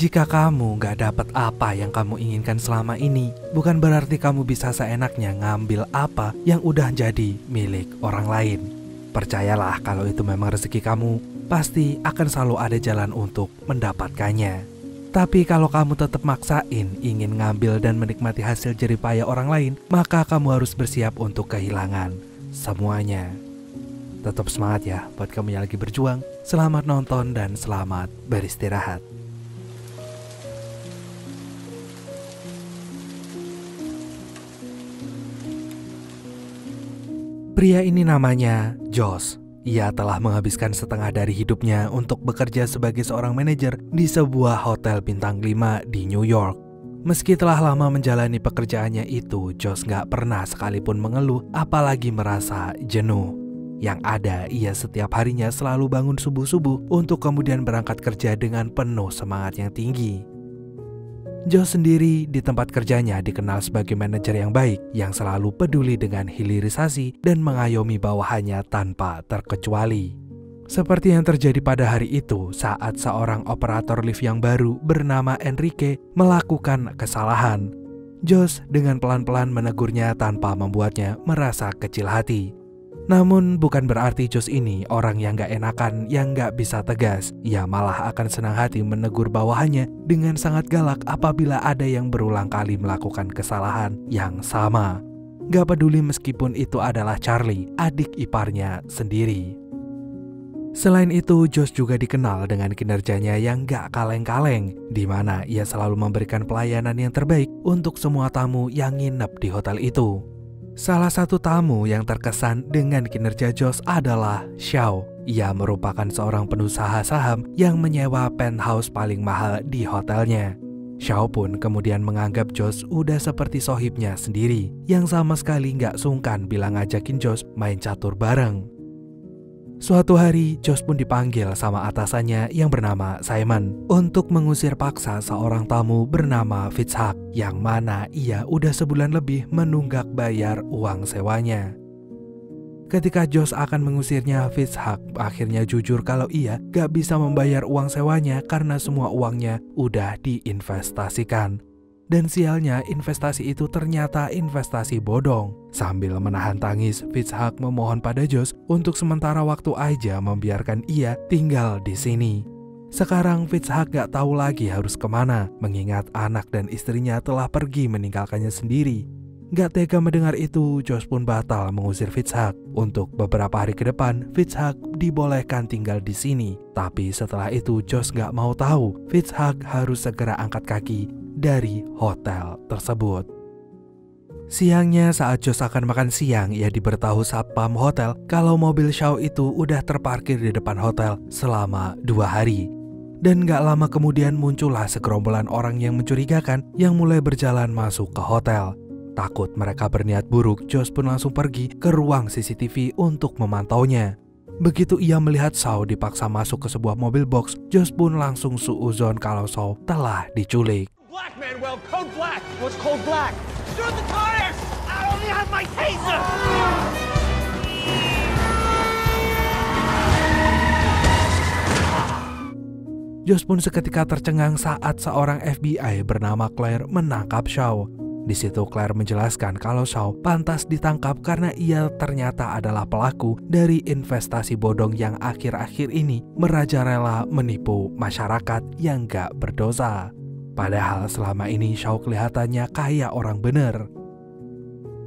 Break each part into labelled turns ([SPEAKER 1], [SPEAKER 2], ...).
[SPEAKER 1] Jika kamu gak dapat apa yang kamu inginkan selama ini, bukan berarti kamu bisa seenaknya ngambil apa yang udah jadi milik orang lain. Percayalah kalau itu memang rezeki kamu, pasti akan selalu ada jalan untuk mendapatkannya. Tapi kalau kamu tetap maksain ingin ngambil dan menikmati hasil jeripaya orang lain, maka kamu harus bersiap untuk kehilangan semuanya. Tetap semangat ya buat kamu yang lagi berjuang. Selamat nonton dan selamat beristirahat. Pria ini namanya Josh. Ia telah menghabiskan setengah dari hidupnya untuk bekerja sebagai seorang manajer di sebuah hotel bintang 5 di New York. Meski telah lama menjalani pekerjaannya itu, Josh gak pernah sekalipun mengeluh apalagi merasa jenuh. Yang ada, ia setiap harinya selalu bangun subuh-subuh untuk kemudian berangkat kerja dengan penuh semangat yang tinggi. Josh sendiri di tempat kerjanya dikenal sebagai manajer yang baik yang selalu peduli dengan hilirisasi dan mengayomi bawahannya tanpa terkecuali. Seperti yang terjadi pada hari itu saat seorang operator lift yang baru bernama Enrique melakukan kesalahan. Josh dengan pelan-pelan menegurnya tanpa membuatnya merasa kecil hati. Namun bukan berarti Josh ini orang yang gak enakan, yang gak bisa tegas. Ia malah akan senang hati menegur bawahannya dengan sangat galak apabila ada yang berulang kali melakukan kesalahan yang sama. Gak peduli meskipun itu adalah Charlie, adik iparnya sendiri. Selain itu, Josh juga dikenal dengan kinerjanya yang gak kaleng-kaleng, di mana ia selalu memberikan pelayanan yang terbaik untuk semua tamu yang nginep di hotel itu. Salah satu tamu yang terkesan dengan kinerja Josh adalah Xiao. Ia merupakan seorang pengusaha saham yang menyewa penthouse paling mahal di hotelnya. Xiao pun kemudian menganggap Josh udah seperti sohibnya sendiri, yang sama sekali gak sungkan bila ngajakin Josh main catur bareng. Suatu hari, Josh pun dipanggil sama atasannya yang bernama Simon untuk mengusir paksa seorang tamu bernama Fitzhugh, yang mana ia udah sebulan lebih menunggak bayar uang sewanya. Ketika Josh akan mengusirnya, Fitzhugh akhirnya jujur kalau ia gak bisa membayar uang sewanya karena semua uangnya udah diinvestasikan. Dan sialnya investasi itu ternyata investasi bodong. Sambil menahan tangis, Fitzhugh memohon pada Josh untuk sementara waktu aja membiarkan ia tinggal di sini. Sekarang Fitzhugh gak tahu lagi harus kemana, mengingat anak dan istrinya telah pergi meninggalkannya sendiri. Gak tega mendengar itu, Josh pun batal mengusir Fitzhugh. Untuk beberapa hari ke depan, Fitzhugh dibolehkan tinggal di sini. Tapi setelah itu Josh gak mau tahu, Fitzhugh harus segera angkat kaki dari hotel tersebut. Siangnya saat Josh akan makan siang, ia diberitahu satpam hotel kalau mobil Xiao itu udah terparkir di depan hotel selama 2 hari. Dan gak lama kemudian muncullah segerombolan orang yang mencurigakan yang mulai berjalan masuk ke hotel. Takut mereka berniat buruk, Josh pun langsung pergi ke ruang CCTV untuk memantaunya. Begitu ia melihat Xiao dipaksa masuk ke sebuah mobil box, Josh pun langsung suuzon kalau Xiao telah diculik.
[SPEAKER 2] Black, Manuel, code black. What's code black? Shoot the tires! I only have my taser!
[SPEAKER 1] Josh pun seketika tercengang saat seorang FBI bernama Claire menangkap Xiao. Di situ Claire menjelaskan kalau Xiao pantas ditangkap karena ia ternyata adalah pelaku dari investasi bodong yang akhir-akhir ini merajalela menipu masyarakat yang gak berdosa. Padahal selama ini Xiao kelihatannya kayak orang bener.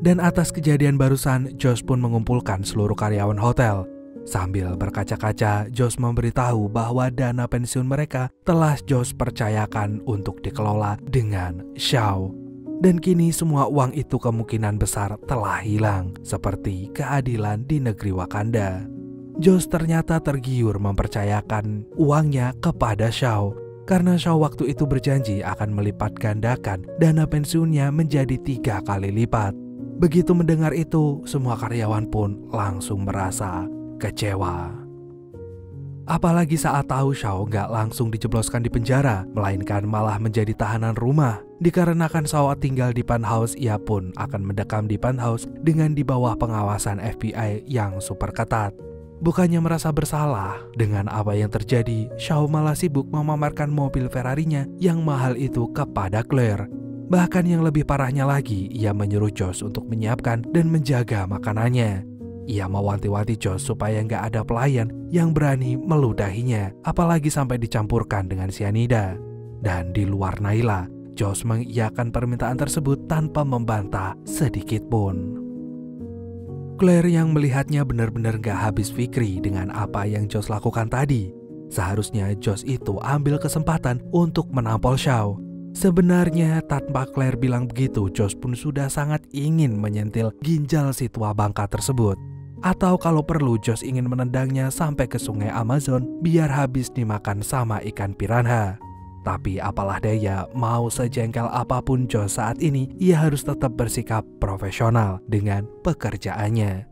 [SPEAKER 1] Dan atas kejadian barusan, Josh pun mengumpulkan seluruh karyawan hotel. Sambil berkaca-kaca, Josh memberitahu bahwa dana pensiun mereka telah Josh percayakan untuk dikelola dengan Xiao. Dan kini semua uang itu kemungkinan besar telah hilang, seperti keadilan di negeri Wakanda. Josh ternyata tergiur mempercayakan uangnya kepada Xiao, karena Xiao waktu itu berjanji akan melipat gandakan dana pensiunnya menjadi 3 kali lipat. Begitu mendengar itu, semua karyawan pun langsung merasa kecewa. Apalagi saat tahu Xiao gak langsung dijebloskan di penjara, melainkan malah menjadi tahanan rumah. Dikarenakan Xiao tinggal di penthouse, ia pun akan mendekam di penthouse dengan di bawah pengawasan FBI yang super ketat. Bukannya merasa bersalah dengan apa yang terjadi, Shaw malah sibuk memamerkan mobil Ferrarinya yang mahal itu kepada Claire. Bahkan yang lebih parahnya lagi, ia menyuruh Josh untuk menyiapkan dan menjaga makanannya. Ia mewanti-wanti Josh supaya nggak ada pelayan yang berani meludahinya, apalagi sampai dicampurkan dengan sianida. Dan di luar Naila, Josh mengiyakan permintaan tersebut tanpa membantah sedikit pun. Claire yang melihatnya benar-benar gak habis fikri dengan apa yang Josh lakukan tadi. Seharusnya Josh itu ambil kesempatan untuk menampol Shaw. Sebenarnya tanpa Claire bilang begitu, Josh pun sudah sangat ingin menyentil ginjal si tua bangka tersebut. Atau kalau perlu Josh ingin menendangnya sampai ke sungai Amazon biar habis dimakan sama ikan piranha. Tapi apalah daya, mau sejengkel apapun Josh saat ini, ia harus tetap bersikap profesional dengan pekerjaannya.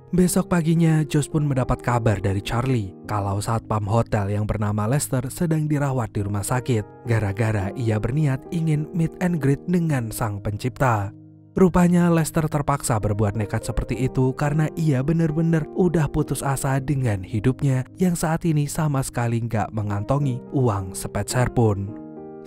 [SPEAKER 1] Besok paginya, Josh pun mendapat kabar dari Charlie kalau satpam hotel yang bernama Lester sedang dirawat di rumah sakit gara-gara ia berniat ingin meet and greet dengan sang pencipta. Rupanya Lester terpaksa berbuat nekat seperti itu karena ia benar-benar udah putus asa dengan hidupnya yang saat ini sama sekali nggak mengantongi uang sepeser pun.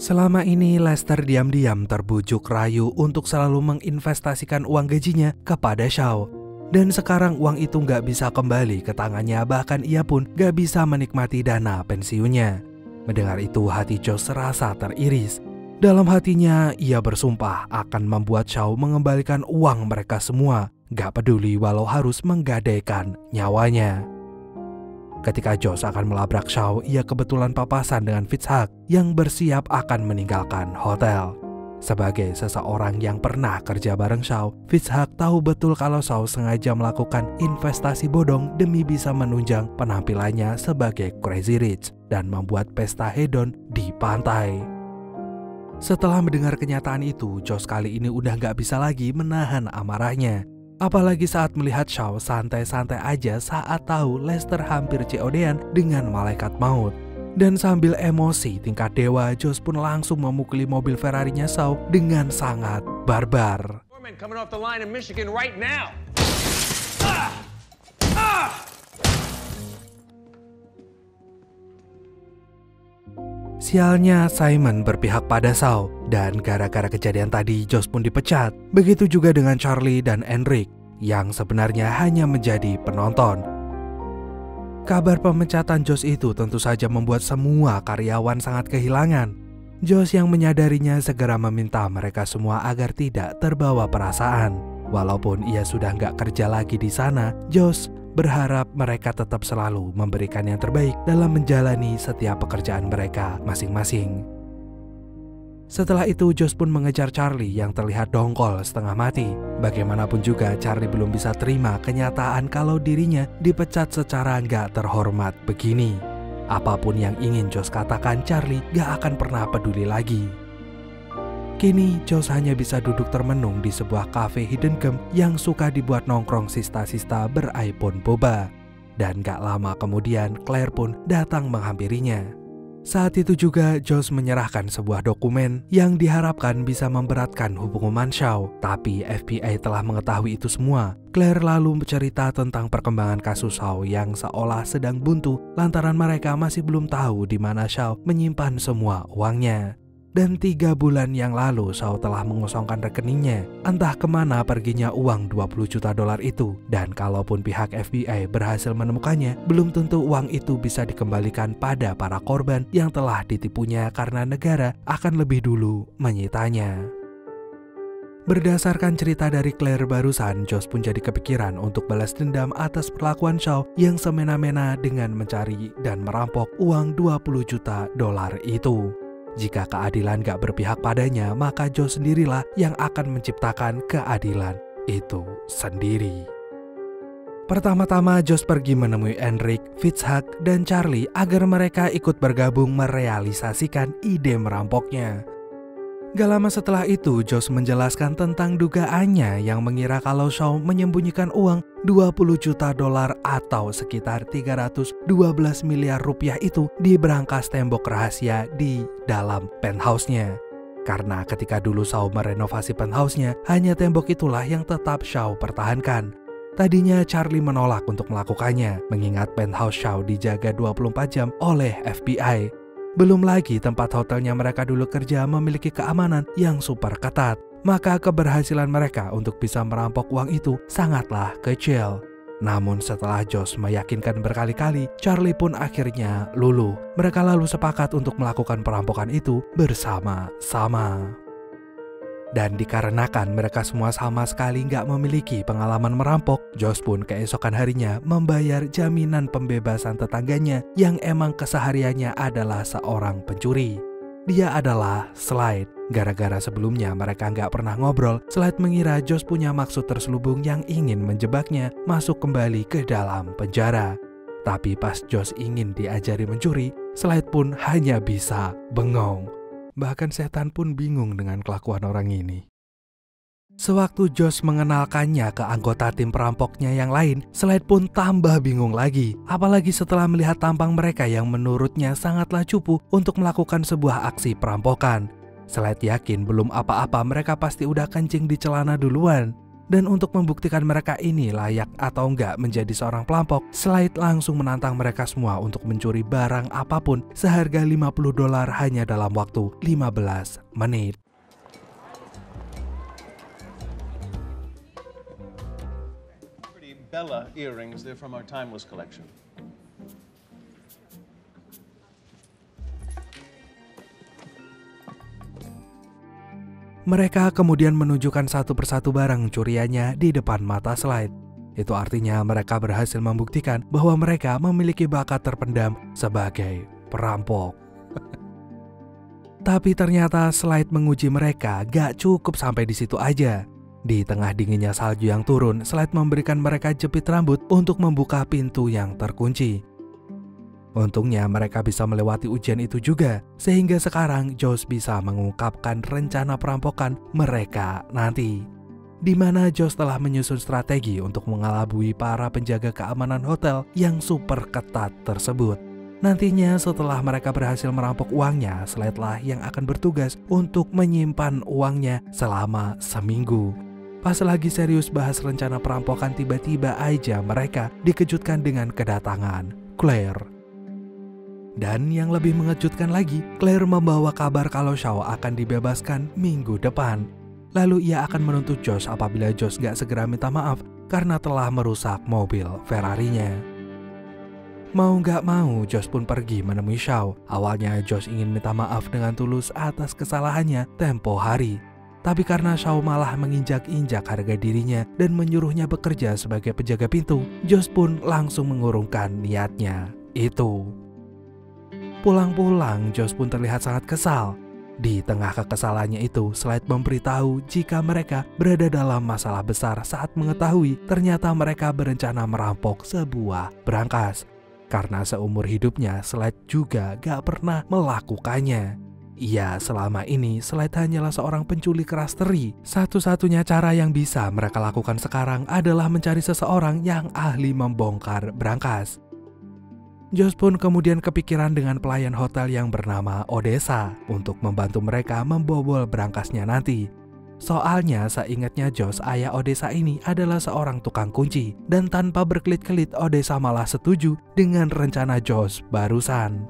[SPEAKER 1] Selama ini Lester diam-diam terbujuk rayu untuk selalu menginvestasikan uang gajinya kepada Shaw. Dan sekarang uang itu nggak bisa kembali ke tangannya, bahkan ia pun nggak bisa menikmati dana pensiunnya. Mendengar itu hati Josh serasa teriris. Dalam hatinya, ia bersumpah akan membuat Shaw mengembalikan uang mereka semua, gak peduli walau harus menggadaikan nyawanya. Ketika Josh akan melabrak Shaw, ia kebetulan papasan dengan Fitzhugh yang bersiap akan meninggalkan hotel. Sebagai seseorang yang pernah kerja bareng Shaw, Fitzhugh tahu betul kalau Shaw sengaja melakukan investasi bodong demi bisa menunjang penampilannya sebagai Crazy Rich dan membuat pesta hedon di pantai. Setelah mendengar kenyataan itu, Josh kali ini udah gak bisa lagi menahan amarahnya. Apalagi saat melihat Shaw santai-santai aja saat tahu Lester hampir COD-an dengan malaikat maut. Dan sambil emosi tingkat dewa, Josh pun langsung memukuli mobil Ferrarinya Shaw dengan sangat barbar. Sialnya Simon berpihak pada Shaw dan gara-gara kejadian tadi Josh pun dipecat. Begitu juga dengan Charlie dan Enric yang sebenarnya hanya menjadi penonton. Kabar pemecatan Josh itu tentu saja membuat semua karyawan sangat kehilangan. Josh yang menyadarinya segera meminta mereka semua agar tidak terbawa perasaan. Walaupun ia sudah nggak kerja lagi di sana, Josh berharap mereka tetap selalu memberikan yang terbaik dalam menjalani setiap pekerjaan mereka masing-masing. Setelah itu Josh pun mengejar Charlie yang terlihat dongkol setengah mati. Bagaimanapun juga Charlie belum bisa terima kenyataan kalau dirinya dipecat secara nggak terhormat begini. Apapun yang ingin Josh katakan, Charlie gak akan pernah peduli lagi. Kini Josh hanya bisa duduk termenung di sebuah cafe hidden gem yang suka dibuat nongkrong sista-sista beriPhone boba. Dan gak lama kemudian Claire pun datang menghampirinya. Saat itu juga Josh menyerahkan sebuah dokumen yang diharapkan bisa memberatkan hukuman Shaw. Tapi FBI telah mengetahui itu semua. Claire lalu bercerita tentang perkembangan kasus Shaw yang seolah sedang buntu lantaran mereka masih belum tahu di mana Shaw menyimpan semua uangnya. Dan 3 bulan yang lalu Shaw telah mengosongkan rekeningnya. Entah kemana perginya uang $20 juta itu. Dan kalaupun pihak FBI berhasil menemukannya, belum tentu uang itu bisa dikembalikan pada para korban yang telah ditipunya karena negara akan lebih dulu menyitanya. Berdasarkan cerita dari Claire barusan, Josh pun jadi kepikiran untuk balas dendam atas perlakuan Shaw yang semena-mena dengan mencari dan merampok uang $20 juta itu. Jika keadilan gak berpihak padanya, maka Josh sendirilah yang akan menciptakan keadilan itu sendiri. Pertama-tama Josh pergi menemui Enric, Fitzhugh, dan Charlie agar mereka ikut bergabung merealisasikan ide merampoknya. Gak lama setelah itu, Josh menjelaskan tentang dugaannya yang mengira kalau Shaw menyembunyikan uang $20 juta atau sekitar 312 miliar rupiah itu di berangkas tembok rahasia di dalam penthouse-nya. Karena ketika dulu Shaw merenovasi penthouse-nya, hanya tembok itulah yang tetap Shaw pertahankan. Tadinya Charlie menolak untuk melakukannya, mengingat penthouse Shaw dijaga 24 jam oleh FBI. Belum lagi tempat hotelnya mereka dulu kerja memiliki keamanan yang super ketat. Maka keberhasilan mereka untuk bisa merampok uang itu sangatlah kecil. Namun setelah Josh meyakinkan berkali-kali, Charlie pun akhirnya luluh. Mereka lalu sepakat untuk melakukan perampokan itu bersama-sama. Dan dikarenakan mereka semua sama sekali nggak memiliki pengalaman merampok, Josh pun keesokan harinya membayar jaminan pembebasan tetangganya yang emang kesehariannya adalah seorang pencuri. Dia adalah Slide. Gara-gara sebelumnya mereka nggak pernah ngobrol, Slide mengira Josh punya maksud terselubung yang ingin menjebaknya masuk kembali ke dalam penjara. Tapi pas Josh ingin diajari mencuri, Slide pun hanya bisa bengong. Bahkan setan pun bingung dengan kelakuan orang ini. Sewaktu Josh mengenalkannya ke anggota tim perampoknya yang lain, Slide pun tambah bingung lagi. Apalagi setelah melihat tampang mereka yang menurutnya sangatlah cupu untuk melakukan sebuah aksi perampokan. Slide yakin belum apa-apa mereka pasti udah kencing di celana duluan. Dan untuk membuktikan mereka ini layak atau enggak menjadi seorang perampok, Slide langsung menantang mereka semua untuk mencuri barang apapun seharga $50 hanya dalam waktu 15 menit.
[SPEAKER 3] Bella earrings, they're from our Timeless collection.
[SPEAKER 1] Mereka kemudian menunjukkan satu persatu barang curiannya di depan mata Slide. Itu artinya mereka berhasil membuktikan bahwa mereka memiliki bakat terpendam sebagai perampok. Tapi ternyata Slide menguji mereka gak cukup sampai di situ aja. Di tengah dinginnya salju yang turun, Slide memberikan mereka jepit rambut untuk membuka pintu yang terkunci. Untungnya mereka bisa melewati ujian itu juga, sehingga sekarang Josh bisa mengungkapkan rencana perampokan mereka nanti. Di mana Josh telah menyusun strategi untuk mengelabui para penjaga keamanan hotel yang super ketat tersebut. Nantinya setelah mereka berhasil merampok uangnya, Slide lah yang akan bertugas untuk menyimpan uangnya selama seminggu. Pas lagi serius bahas rencana perampokan, tiba-tiba aja mereka dikejutkan dengan kedatangan Claire. Dan yang lebih mengejutkan lagi, Claire membawa kabar kalau Shaw akan dibebaskan minggu depan. Lalu ia akan menuntut Josh apabila Josh gak segera minta maaf karena telah merusak mobil Ferrari-nya. Mau gak mau, Josh pun pergi menemui Shaw. Awalnya Josh ingin minta maaf dengan tulus atas kesalahannya tempo hari. Tapi karena Shaw malah menginjak-injak harga dirinya dan menyuruhnya bekerja sebagai penjaga pintu, Josh pun langsung mengurungkan niatnya itu. Pulang-pulang, Josh pun terlihat sangat kesal. Di tengah kekesalannya itu, Slide memberitahu jika mereka berada dalam masalah besar saat mengetahui ternyata mereka berencana merampok sebuah brankas. Karena seumur hidupnya, Slide juga gak pernah melakukannya. Iya, selama ini Slide hanyalah seorang penculik keras teri. Satu-satunya cara yang bisa mereka lakukan sekarang adalah mencari seseorang yang ahli membongkar brankas. Josh pun kemudian kepikiran dengan pelayan hotel yang bernama Odessa untuk membantu mereka membobol brankasnya nanti. Soalnya seingatnya Josh, ayah Odessa ini adalah seorang tukang kunci. Dan tanpa berkelit-kelit, Odessa malah setuju dengan rencana Josh barusan.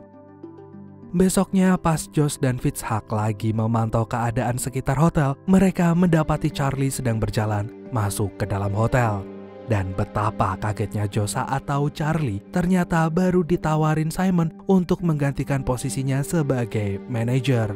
[SPEAKER 1] Besoknya pas Josh dan Fitzhugh lagi memantau keadaan sekitar hotel, mereka mendapati Charlie sedang berjalan masuk ke dalam hotel. Dan betapa kagetnya Josh saat tahu Charlie ternyata baru ditawarin Simon untuk menggantikan posisinya sebagai manajer.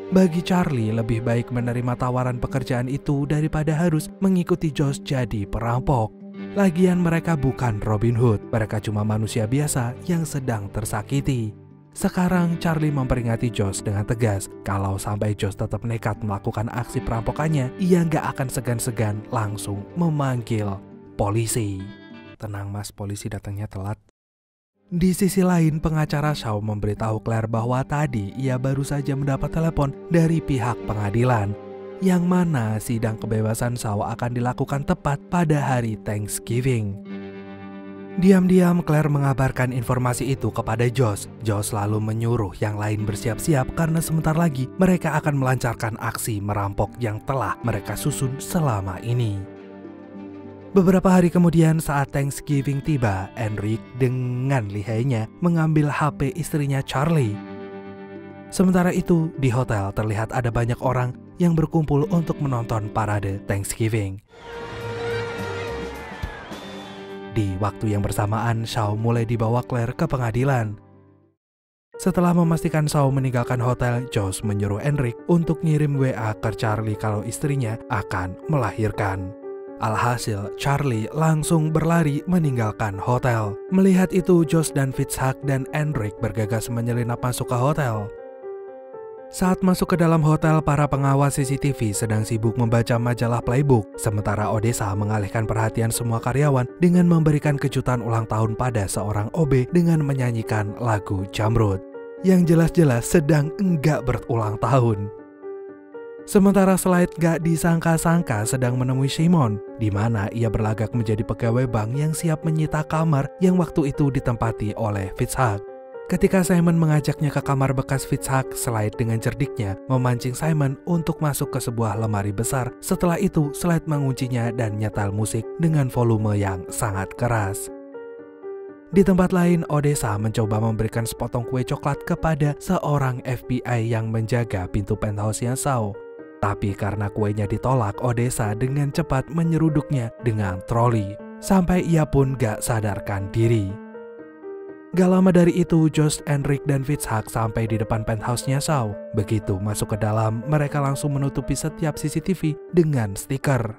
[SPEAKER 1] Bagi Charlie lebih baik menerima tawaran pekerjaan itu daripada harus mengikuti Josh jadi perampok. Lagian mereka bukan Robin Hood, mereka cuma manusia biasa yang sedang tersakiti. Sekarang Charlie memperingati Josh dengan tegas kalau sampai Josh tetap nekat melakukan aksi perampokannya, ia nggak akan segan-segan langsung memanggil polisi. Tenang mas, polisi datangnya telat. Di sisi lain, pengacara Shaw memberitahu Claire bahwa tadi ia baru saja mendapat telepon dari pihak pengadilan, yang mana sidang kebebasan Shaw akan dilakukan tepat pada hari Thanksgiving. Diam-diam Claire mengabarkan informasi itu kepada Josh. Josh lalu menyuruh yang lain bersiap-siap karena sebentar lagi mereka akan melancarkan aksi merampok yang telah mereka susun selama ini. Beberapa hari kemudian saat Thanksgiving tiba, Enric dengan lihainya mengambil HP istrinya Charlie. Sementara itu, di hotel terlihat ada banyak orang yang berkumpul untuk menonton parade Thanksgiving. Di waktu yang bersamaan, Shaw mulai dibawa Claire ke pengadilan. Setelah memastikan Shaw meninggalkan hotel, Josh menyuruh Enric untuk ngirim WA ke Charlie kalau istrinya akan melahirkan. Alhasil, Charlie langsung berlari meninggalkan hotel. Melihat itu, Josh dan Fitzhugh dan Enric bergegas menyelinap masuk ke hotel. Saat masuk ke dalam hotel, para pengawas CCTV sedang sibuk membaca majalah Playbook, sementara Odessa mengalihkan perhatian semua karyawan dengan memberikan kejutan ulang tahun pada seorang OB dengan menyanyikan lagu Jamrud, yang jelas-jelas sedang enggak berulang tahun. Sementara Slide gak disangka-sangka sedang menemui Simon, di mana ia berlagak menjadi pegawai bank yang siap menyita kamar yang waktu itu ditempati oleh Fitzhugh. Ketika Simon mengajaknya ke kamar bekas Fitzhugh, Slide dengan cerdiknya memancing Simon untuk masuk ke sebuah lemari besar. Setelah itu, Slide menguncinya dan nyetel musik dengan volume yang sangat keras. Di tempat lain, Odessa mencoba memberikan sepotong kue coklat kepada seorang FBI yang menjaga pintu penthouse-nya Shaw. Tapi karena kuenya ditolak, Odessa dengan cepat menyeruduknya dengan troli, sampai ia pun gak sadarkan diri. Gak lama dari itu, Josh, Enric, dan Fitzhugh sampai di depan penthouse-nya Shaw. Begitu masuk ke dalam, mereka langsung menutupi setiap CCTV dengan stiker.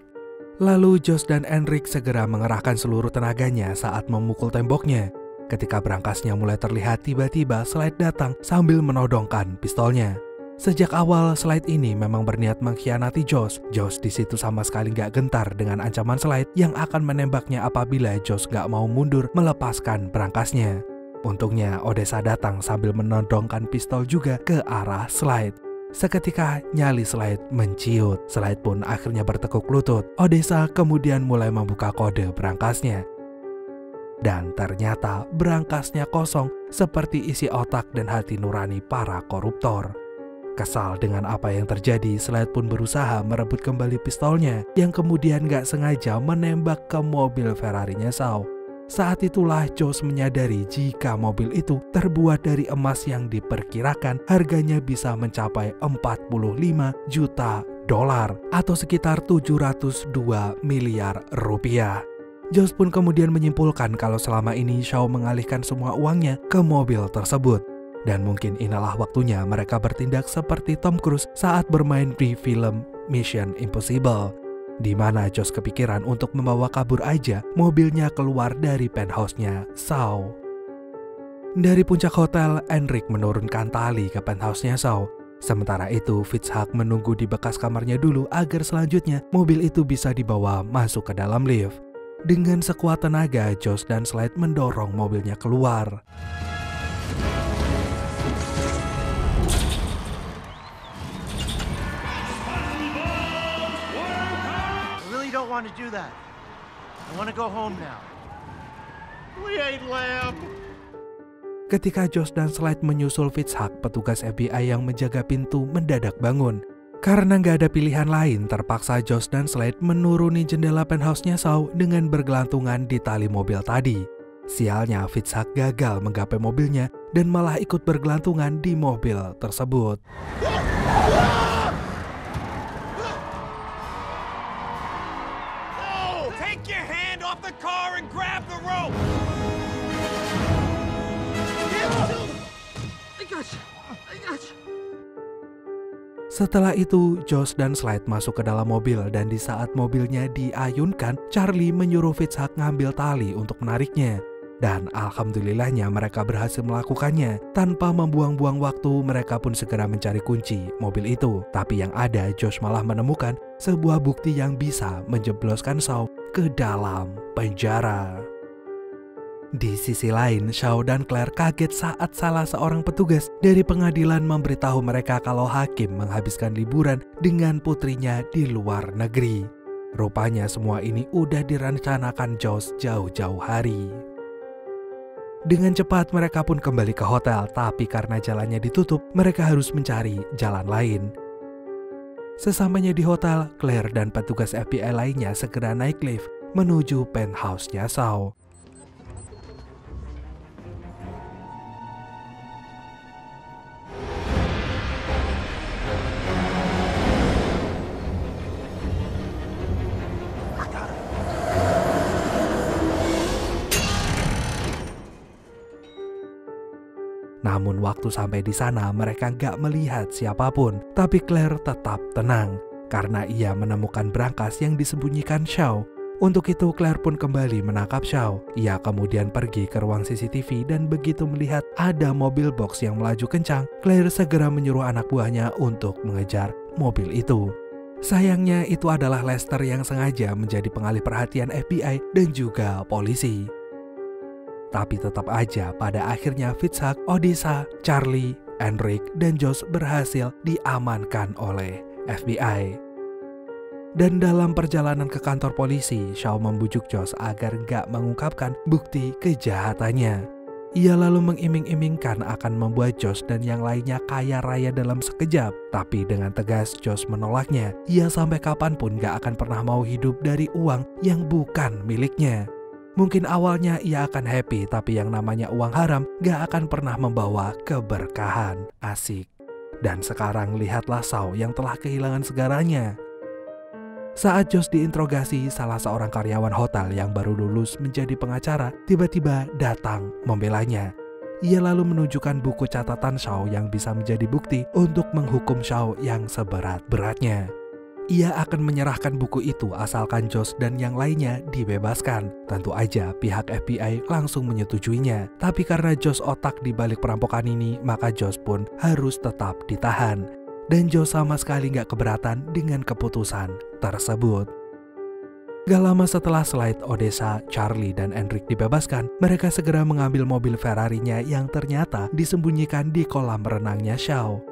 [SPEAKER 1] Lalu Josh dan Enric segera mengerahkan seluruh tenaganya saat memukul temboknya. Ketika berangkasnya mulai terlihat, tiba-tiba Slide datang sambil menodongkan pistolnya. Sejak awal, Slide ini memang berniat mengkhianati Josh. Josh di situ sama sekali gak gentar dengan ancaman Slide yang akan menembaknya apabila Josh gak mau mundur melepaskan berangkasnya. Untungnya, Odessa datang sambil menodongkan pistol juga ke arah Slide. Seketika nyali Slide menciut. Slide pun akhirnya bertekuk lutut. Odessa kemudian mulai membuka kode berangkasnya. Dan ternyata berangkasnya kosong seperti isi otak dan hati nurani para koruptor. Kesal dengan apa yang terjadi, Slide pun berusaha merebut kembali pistolnya yang kemudian gak sengaja menembak ke mobil Ferrari-nya Shaw. Saat itulah Josh menyadari jika mobil itu terbuat dari emas yang diperkirakan harganya bisa mencapai 45 juta dolar atau sekitar 702 miliar rupiah. Josh pun kemudian menyimpulkan kalau selama ini Shaw mengalihkan semua uangnya ke mobil tersebut. Dan mungkin inilah waktunya mereka bertindak seperti Tom Cruise saat bermain di film Mission Impossible, di mana Josh kepikiran untuk membawa kabur aja mobilnya keluar dari penthouse-nya Shaw. Dari puncak hotel, Enric menurunkan tali ke penthouse-nya Shaw. Sementara itu, Fitzhugh menunggu di bekas kamarnya dulu agar selanjutnya mobil itu bisa dibawa masuk ke dalam lift. Dengan sekuat tenaga, Josh dan Slide mendorong mobilnya keluar.
[SPEAKER 2] Want to do that. I want to go home now. We ain't lamb.
[SPEAKER 1] Ketika Josh dan Slide menyusul Fitzhugh, petugas FBI yang menjaga pintu mendadak bangun. Karena nggak ada pilihan lain, terpaksa Josh dan Slide menuruni jendela penthouse-nya Shaw dengan bergelantungan di tali mobil tadi. Sialnya, Fitzhugh gagal menggapai mobilnya dan malah ikut bergelantungan di mobil tersebut. Setelah itu, Josh dan Slide masuk ke dalam mobil dan di saat mobilnya diayunkan, Charlie menyuruh Fitzhugh ngambil tali untuk menariknya. Dan alhamdulillahnya mereka berhasil melakukannya. Tanpa membuang-buang waktu, mereka pun segera mencari kunci mobil itu. Tapi yang ada, Josh malah menemukan sebuah bukti yang bisa menjebloskan Shaw ke dalam penjara. Di sisi lain, Shaw dan Claire kaget saat salah seorang petugas dari pengadilan memberitahu mereka kalau hakim menghabiskan liburan dengan putrinya di luar negeri. Rupanya semua ini udah direncanakan Josh jauh-jauh hari. Dengan cepat mereka pun kembali ke hotel, tapi karena jalannya ditutup, mereka harus mencari jalan lain. Sesampainya di hotel, Claire dan petugas FBI lainnya segera naik lift menuju penthouse-nya Shaw. Namun waktu sampai di sana mereka nggak melihat siapapun, tapi Claire tetap tenang karena ia menemukan brankas yang disembunyikan Shaw. Untuk itu Claire pun kembali menangkap Shaw. Ia kemudian pergi ke ruang CCTV dan begitu melihat ada mobil box yang melaju kencang, Claire segera menyuruh anak buahnya untuk mengejar mobil itu. Sayangnya itu adalah Lester yang sengaja menjadi pengalih perhatian FBI dan juga polisi. Tapi tetap aja pada akhirnya Fitzhugh, Odessa, Charlie, Enric, dan Josh berhasil diamankan oleh FBI. Dan dalam perjalanan ke kantor polisi, Shaw membujuk Josh agar gak mengungkapkan bukti kejahatannya. Ia lalu mengiming-imingkan akan membuat Josh dan yang lainnya kaya raya dalam sekejap. Tapi dengan tegas Josh menolaknya. Ia sampai kapanpun gak akan pernah mau hidup dari uang yang bukan miliknya. Mungkin awalnya ia akan happy, tapi yang namanya uang haram gak akan pernah membawa keberkahan. Asik. Dan sekarang lihatlah Shaw yang telah kehilangan segalanya. Saat Josh diinterogasi, salah seorang karyawan hotel yang baru lulus menjadi pengacara tiba-tiba datang membelanya. Ia lalu menunjukkan buku catatan Shaw yang bisa menjadi bukti untuk menghukum Shaw yang seberat-beratnya. Ia akan menyerahkan buku itu asalkan Josh dan yang lainnya dibebaskan. Tentu aja pihak FBI langsung menyetujuinya. Tapi karena Josh otak di balik perampokan ini, maka Josh pun harus tetap ditahan. Dan Josh sama sekali gak keberatan dengan keputusan tersebut. Gak lama setelah slide Odessa, Charlie, dan Enric dibebaskan, mereka segera mengambil mobil Ferrari-nya yang ternyata disembunyikan di kolam renangnya Shaw.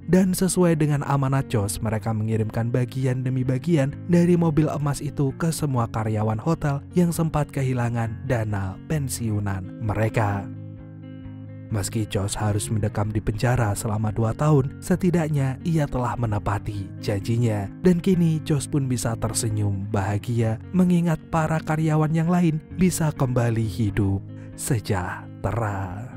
[SPEAKER 1] Dan sesuai dengan amanat Josh, mereka mengirimkan bagian demi bagian dari mobil emas itu ke semua karyawan hotel yang sempat kehilangan dana pensiunan mereka. Meski Josh harus mendekam di penjara selama 2 tahun, setidaknya ia telah menepati janjinya. Dan kini Josh pun bisa tersenyum bahagia mengingat para karyawan yang lain bisa kembali hidup sejahtera.